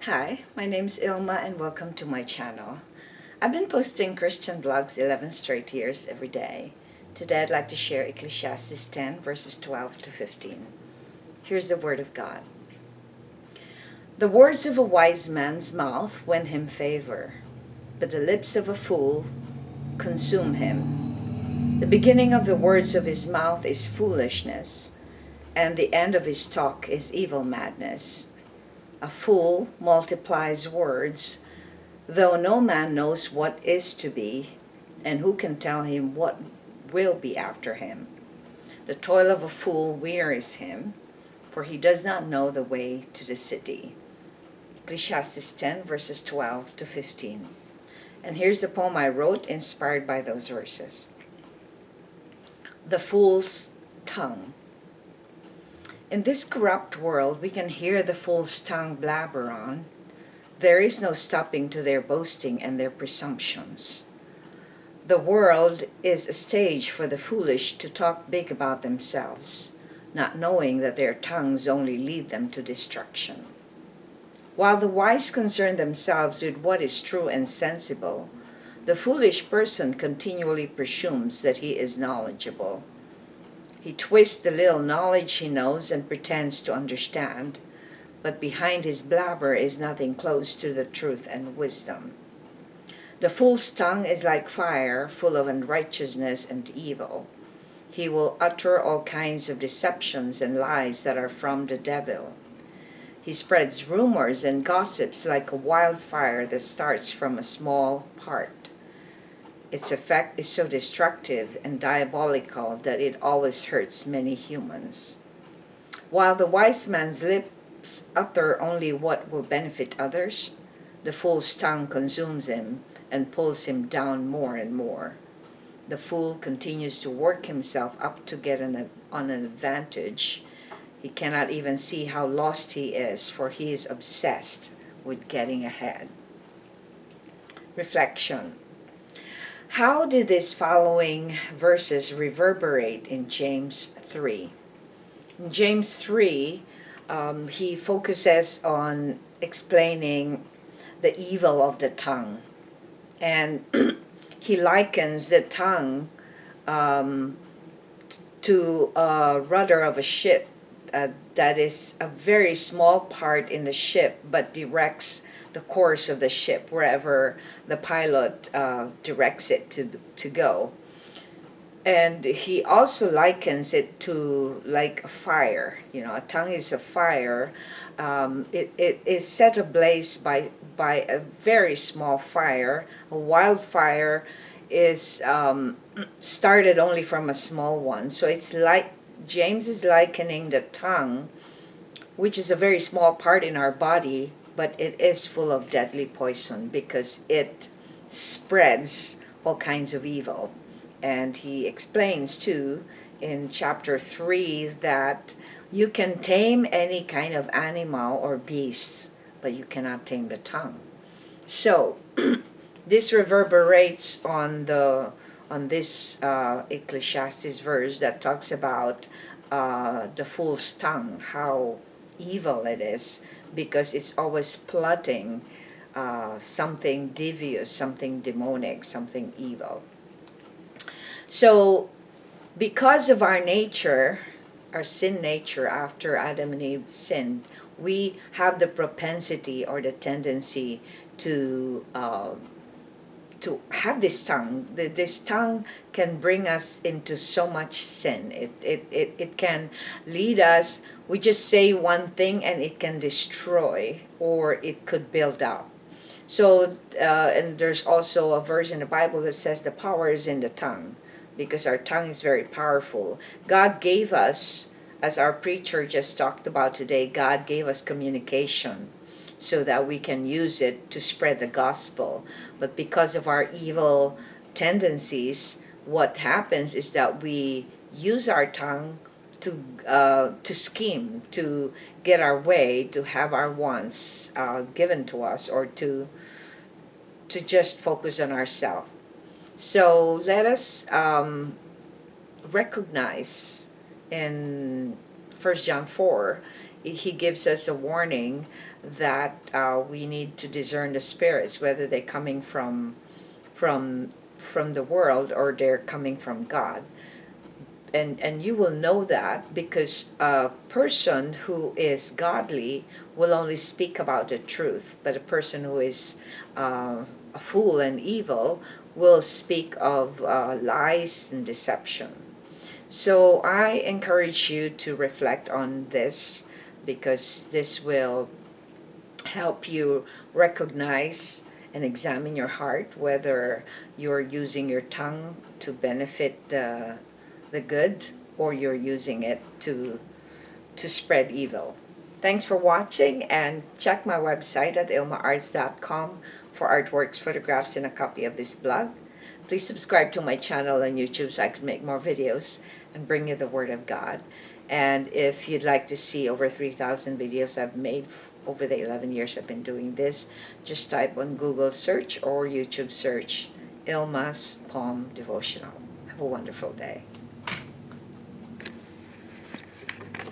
Hi, my name's Ilma and welcome to my channel. I've been posting Christian vlogs 11 straight years every day. Today I'd like to share Ecclesiastes 10 verses 12 to 15. Here's the word of God. The words of a wise man's mouth win him favor, but the lips of a fool consume him. The beginning of the words of his mouth is foolishness, and the end of his talk is evil madness. A fool multiplies words, though no man knows what is to be, and who can tell him what will be after him. The toil of a fool wearies him, for he does not know the way to the city. Ecclesiastes 10 verses 12 to 15. And here's the poem I wrote inspired by those verses. The Fool's Tongue. In this corrupt world, we can hear the fool's tongue blabber on. There is no stopping to their boasting and their presumptions. The world is a stage for the foolish to talk big about themselves, not knowing that their tongues only lead them to destruction. While the wise concern themselves with what is true and sensible, the foolish person continually presumes that he is knowledgeable. He twists the little knowledge he knows and pretends to understand, but behind his blabber is nothing close to the truth and wisdom. The fool's tongue is like fire, full of unrighteousness and evil. He will utter all kinds of deceptions and lies that are from the devil. He spreads rumors and gossips like a wildfire that starts from a small part. Its effect is so destructive and diabolical that it always hurts many humans. While the wise man's lips utter only what will benefit others, the fool's tongue consumes him and pulls him down more and more. The fool continues to work himself up to get on an advantage. He cannot even see how lost he is, for he is obsessed with getting ahead. Reflection. How did these following verses reverberate in James 3? In James 3, he focuses on explaining the evil of the tongue. And he likens the tongue to a rudder of a ship that is a very small part in the ship, but directs the course of the ship wherever the pilot directs it to go. And he also likens it to like a fire. A tongue is a fire. It is set ablaze by a very small fire. A wildfire is started only from a small one. So it's like James is likening the tongue, which is a very small part in our body, but it is full of deadly poison because it spreads all kinds of evil. And he explains too in chapter 3 that you can tame any kind of animal or beast, but you cannot tame the tongue. So this reverberates on this Ecclesiastes verse that talks about the fool's tongue, how evil it is, because it's always plotting something devious, something demonic, something evil. So because of our nature, our sin nature after Adam and Eve sinned, we have the propensity or the tendency to have this tongue. This tongue can bring us into so much sin. It can lead us. We just say one thing and it can destroy, or it could build up. So, and there's also a verse in the Bible that says the power is in the tongue, because our tongue is very powerful. God gave us, as our preacher just talked about today, God gave us communication so that we can use it to spread the gospel. But because of our evil tendencies, what happens is that we use our tongue to scheme, to get our way, to have our wants given to us, or to just focus on ourselves. So let us recognize in 1 John 4, he gives us a warning that we need to discern the spirits, whether they're coming from the world or they're coming from God. And you will know that because a person who is godly will only speak about the truth, but a person who is a fool and evil will speak of lies and deception. So I encourage you to reflect on this, because this will help you recognize and examine your heart, whether you're using your tongue to benefit the good, or you're using it to spread evil. Thanks for watching, and check my website at ILMA'S.com for artworks, photographs, and a copy of this blog. Please subscribe to my channel on YouTube so I can make more videos and bring you the Word of God. And if you'd like to see over 3,000 videos I've made over the 11 years I've been doing this, just type on Google search or YouTube search ILMA'S Poem Devotional. Have a wonderful day.